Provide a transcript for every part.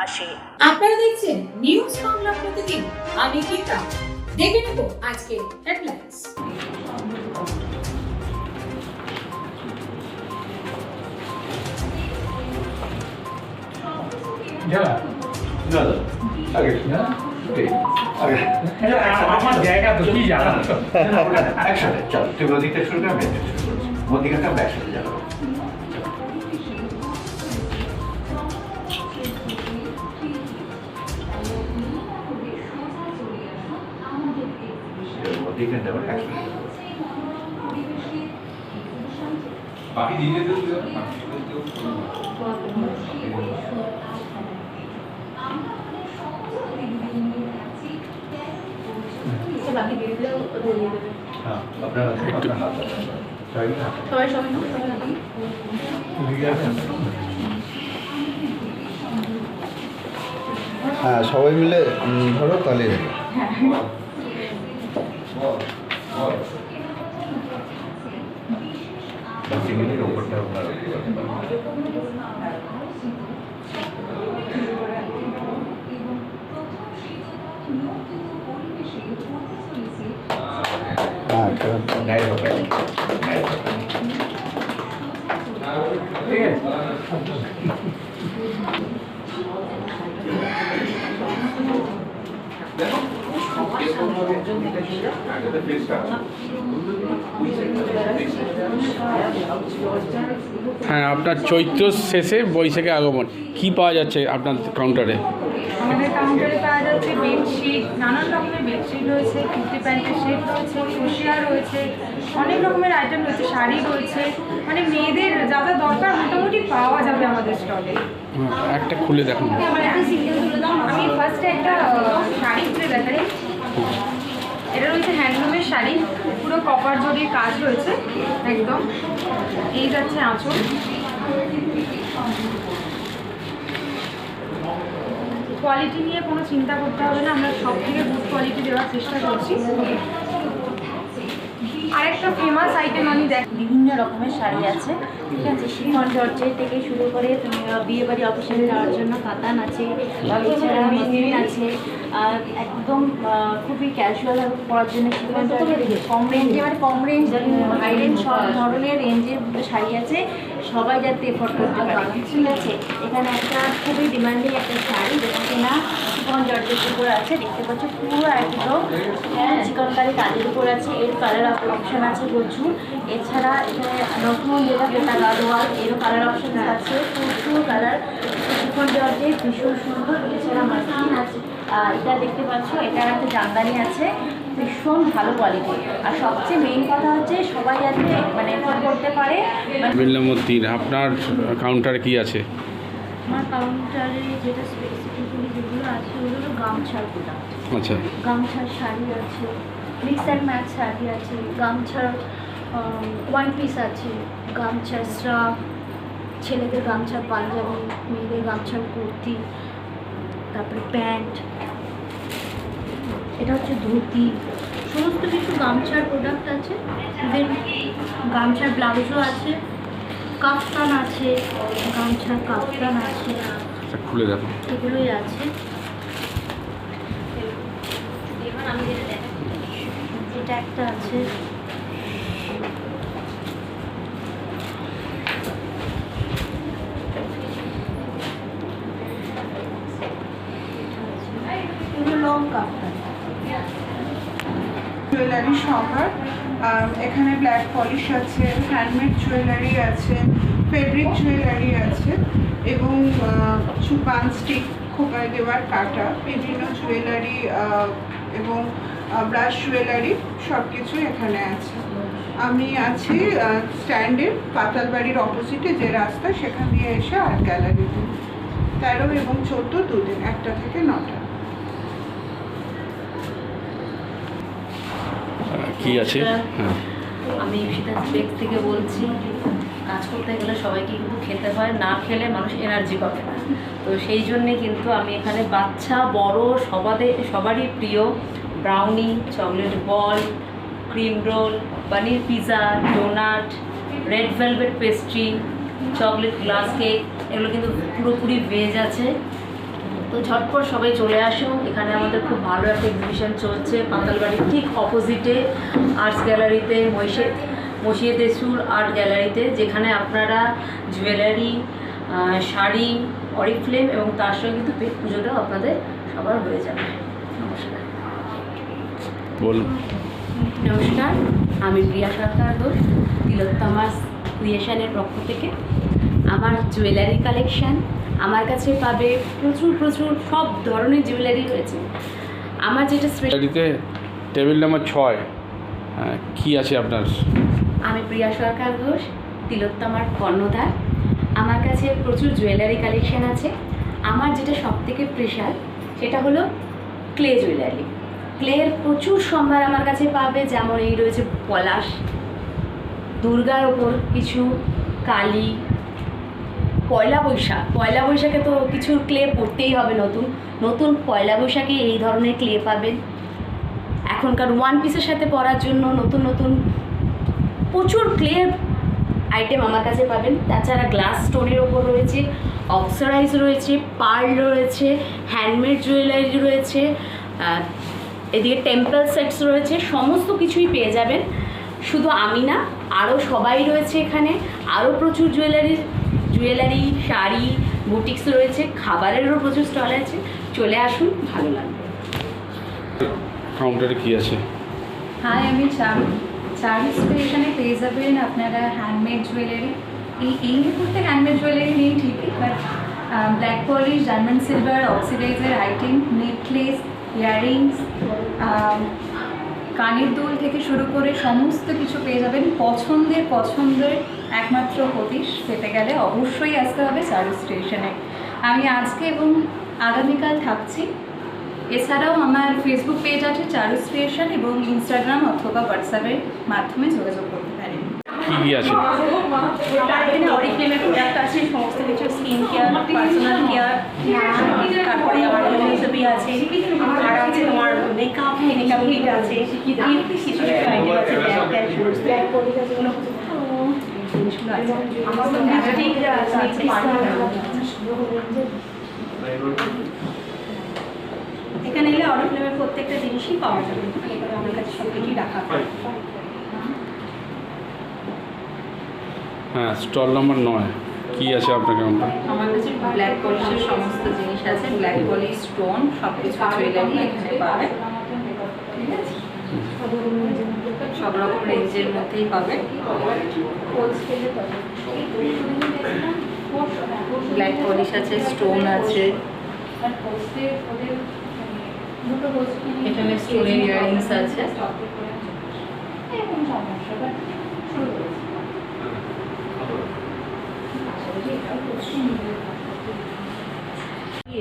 পাশে। আপনারা দেখছেন নিউজ বাংলা প্রতিদিন, আমি গীতা। দেখে নেব আজকে হেডলাইন্স। আমার জায়গা তো কি জানা একসাথে চল, তুই ওদিকটা শুরু করে আমি এদিকটা শুরু করছি। ওদিকটা আমরা একসাথে যাবো। ওদিকটা আমরা একসাথে যাবো। বাকি দিয়ে দিতে হ্যাঁ, আপনারা সবাই সবাই হ্যাঁ, সবাই মিলে ধরো তাহলে সিঙ্গেলের ওপরটা আপনার হ্যাঁ গায়ে হবে হ্যাঁ, আপনার চৈত্র শেষে বৈশাখে আগমন কি পাওয়া যাচ্ছে আপনার কাউন্টারে? আমাদের কাউন্টারে পাওয়া যাচ্ছে বেডশিট, নানান রকমের বেডশিট রয়েছে, কুর্তি প্যান্টের সেট রয়েছে, ক্রোশিয়া রয়েছে, অনেক রকমের আইটেম রয়েছে, শাড়ি রয়েছে, মানে মেয়েদের যা যা দরকার মোটামুটি পাওয়া যাবে আমাদের স্টলে। একটা খুলে দেখুন। আমি ফার্স্টে একটা শাড়ি খুলে দেখাই। এটা রয়েছে হ্যান্ডলুমের শাড়ি, পুরো কপার জরির কাজ রয়েছে একদম। এই যাচ্ছে আঁচল, কোয়ালিটি নিয়ে কোনো চিন্তা করতে হবে না, আমরা সব থেকে গুড কোয়ালিটি দেওয়ার চেষ্টা করছি। আরেকটা ফেমাস আইটেম আমি দেখ, বিভিন্ন রকমের শাড়ি আছে, ঠিক আছে। শিফন জর্জেট থেকে শুরু করে বিয়ে বাড়ি অফিসে যাওয়ার জন্য কাতান আছে, এছাড়া মেসলিন আছে, আর একদম খুবই ক্যাজুয়াল পরার জন্য শিফন জর্জেট কম রেঞ্জে, মানে কম রেঞ্জ হাই রেঞ্জ সব ধরনের রেঞ্জের শাড়ি আছে, সবাই যাতে এফোর্ড করতে পারে, ঠিক আছে। এখানে একটা খুবই ডিমান্ডিং একটা শাড়ি যেটা কিনা শিফন জর্জেটের উপর আছে, দেখতে পাচ্ছ পুরো একদম চিকনকারি কাজের উপর আছে। এর কালার অপশন আছে প্রচুর, এছাড়া এখানে নতুন যেটা পেটা গাড়োয়াল এরও কালার অপশন আছে, প্রচুর কালার। শিফন জর্জেট ভীষণ সুন্দর। এছাড়া মাসলিন আছে, এটা দেখতে পাচ্ছ, এটার একটা জামদানি আছে, ভীষণ ভালো কোয়ালিটি। আর সবচেয়ে মেইন কথা হচ্ছে সবাই যাতে মানে এফোর্ড করতে পারে। বিল্লামুদ্দিন, আপনার কাউন্টারে কি আছে? আমার কাউন্টারে যেটা স্পেসিফিক্যালি যেগুলো আছে ওগুলো হলো গামছার প্রোডাক্ট। আচ্ছা, গামছার শাড়ি আছে, মিক্স অ্যান্ড ম্যাচ শাড়ি আছে, গামছার ওয়ান পিস আছে, গামছার স্রাফ, ছেলেদের গামছার পাঞ্জাবি, মেয়েদের গামছার কুর্তি, তারপরে প্যান্ট, এটা হচ্ছে ধুতি, সমস্ত কিছু গামছার প্রোডাক্ট আছে। দেন গামছার ব্লাউজও আছে, কাফতান আছে, গামছার কাফতান আছে, খুলে দেখুন। এগুলোই আছে। এটা একটা আছে, এগুলো লং কাফতান। জুয়েলারি সম্ভার, এখানে ব্ল্যাক পলিশ আছে, হ্যান্ডমেড জুয়েলারি আছে, ফেব্রিক জুয়েলারি আছে এবং বান স্টিক খোপায় দেওয়ার কাটা, বিভিন্ন জুয়েলারি এবং ব্রাশ জুয়েলারি সব কিছু এখানে আছে। আমি আছি স্ট্যান্ডের পাতালবাড়ির অপোজিটে যে রাস্তা, সেখান দিয়ে এসে আর্ট গ্যালারিতে 13 এবং 14 দুদিন, 1টা থেকে 9টা। কি আছে? হ্যাঁ, আমি ইপসিতা বেক্স থেকে বলছি। কাজ করতে গেলে সবাইকে কিন্তু খেতে হয়, না খেলে মানুষ এনার্জি পাবে না। তো সেই জন্যে কিন্তু আমি এখানে বাচ্চা বড় সবারই প্রিয় brownie, chocolate ball, cream roll, paneer pizza, donut, red velvet pastry, chocolate glass cake, এগুলো কিন্তু পুরোপুরি ভেজ আছে। তো ঝটপট সবাই চলে আসুন। এখানে আমাদের খুব ভালো একটা এক্সিবিশন চলছে পাতালবাড়ির ঠিক অপোজিটে আর্টস গ্যালারিতে, মসিয়ে তেসুর আর্ট গ্যালারিতে, যেখানে আপনারা জুয়েলারি, শাড়ি, অরিফ্লেম এবং তার সঙ্গে কিন্তু পেট পুজোটাও আপনাদের সবার হয়ে যাবে। নমস্কার। বলুন। নমস্কার, আমি প্রিয়া সরকার ঘোষ, তিলোত্তমা ক্রিয়েশনের পক্ষ থেকে। আমার জুয়েলারি কালেকশান আমার কাছে পাবে প্রচুর সব ধরনের জুয়েলারি রয়েছে। আমার যেটা গ্যালারিতে টেবিল নাম্বার 6 কি আছে আপনার? আমি প্রিয়া সরকার ঘোষ, তিলোত্তমার কর্ণধার। আমার কাছে প্রচুর জুয়েলারি কালেকশান আছে। আমার যেটা সবথেকে স্পেশাল সেটা হলো ক্লে জুয়েলারি। ক্লের প্রচুর সম্ভার আমার কাছে পাবে, যেমন এই রয়েছে পলাশ, দুর্গার ওপর কিছু, কালী, পয়লা বৈশাখে তো কিছু ক্লে পড়তেই হবে, নতুন পয়লা বৈশাখে এই ধরনের ক্লে পাবেন। এখনকার ওয়ান পিসের সাথে পরার জন্য নতুন প্রচুর ক্লে আইটেম আমার কাছে পাবেন। তাছাড়া গ্লাস স্টোনের ওপর রয়েছে, অক্সিডাইজ রয়েছে, পার্ল রয়েছে, হ্যান্ডমেড জুয়েলারি রয়েছে, এদিকে টেম্পল সেটস রয়েছে, সমস্ত কিছুই পেয়ে যাবেন। শুধু আমি না, আরও সবাই রয়েছে এখানে। আরও প্রচুর জুয়েলারি, শাড়ি, বুটিক্স রয়েছে, খাবারেরও প্রচুর স্টল আছে। চলে আসুন, ভালো লাগবে। কাউন্টারে কি আছে? হাই, আমি চারু স্টেশনে পেয়ে যাবেন আপনারা হ্যান্ডমেড জুয়েলারি। এই মুহূর্তে হ্যান্ডমেড জুয়েলারি নেই ঠিকই, but black polish, diamond silver, অক্সিডাইজের আইটেম, নেকলেস, ইয়াররিংস, কানের দুল থেকে শুরু করে সমস্ত কিছু পেয়ে যাবেন। পছন্দের একমাত্র হদিশ পেতে গেলে অবশ্যই আসতে হবে চারু স্টেশনে। আমি আজকে এবং আগামীকাল থাকছি। এছাড়াও আমার ফেসবুক পেজ আছে চারু স্টেশন, এবং ইনস্টাগ্রাম অথবা হোয়াটসঅ্যাপের মাধ্যমে যোগাযোগ করতে পারেন। কি আছে? এখানে অরিফ্লেমের প্রোডাক্ট আছে, সমস্ত কিছু স্কিন কেয়ার, পার্সোনাল কেয়ার, তারপরে আমার ছবি আছে, আর আছে তোমার মেকআপ কিট আছে, কিছু আইটেম আছে, ব্ল্যাক পলিশ আছে, জিনিসগুলো আছে। এখানে এলে অরিফ্লেমের প্রত্যেকটা জিনিসই পাওয়া যাবে। আমার কাছে সব কিছুই রাখা হয়। হ্যাঁ, স্টল নাম্বার 9 কি আছে আপনার কাউন্টার? আমার কাছে ব্ল্যাক পলিশের সমস্ত জিনিস আছে, ব্ল্যাক পলিশ, স্টোন, সব কিছু জুয়েলারি এখানে পাবে। ঠিক আছে, সব রকম রেঞ্জের মধ্যেই পাবে। ব্ল্যাক পলিশ আছে, স্টোন আছে, এখানে স্টোনের ইয়াররিংস আছে।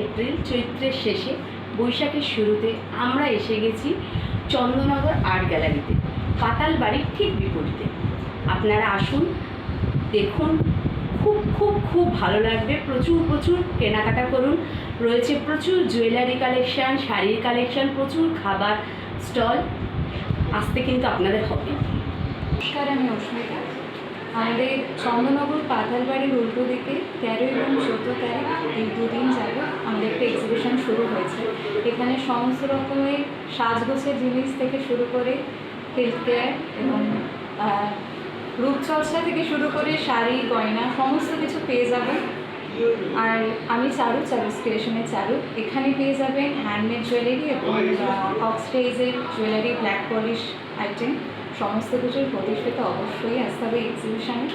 এপ্রিল চৈত্রের শেষে, বৈশাখের শুরুতে আমরা এসে গেছি চন্দননগর আর্ট গ্যালারিতে, পাতাল বাড়ির ঠিক বিপরীতে। আপনারা আসুন, দেখুন, খুব ভালো লাগবে। প্রচুর কেনাকাটা করুন। রয়েছে প্রচুর জুয়েলারি কালেকশান, শাড়ির কালেকশান, প্রচুর খাবার স্টল। আসতে কিন্তু আপনাদের হবে। নমস্কার, আমি অস্মিতা। আমাদের চন্দননগর পাতালবাড়ির উল্টো দিকে 13 এবং 14 তারিখ এই দুদিন যাবে আমাদের একটা এক্সিবিশন শুরু হয়েছে। এখানে সমস্ত রকমের সাজগোছের জিনিস থেকে শুরু করে হেলথ কেয়ার এবং রূপচর্চা থেকে শুরু করে শাড়ি, গয়না সমস্ত কিছু পেয়ে যাবেন। আর আমি চারু স্টেশনে চারু, এখানে পেয়ে যাবেন হ্যান্ডমেড জুয়েলারি এবং অক্সিডাইজের জুয়েলারি, ব্ল্যাক পলিশ আইটেম, সমস্ত কিছুর প্রতিষ্ঠিত। অবশ্যই আসতে হবে এক্সিবিশনে।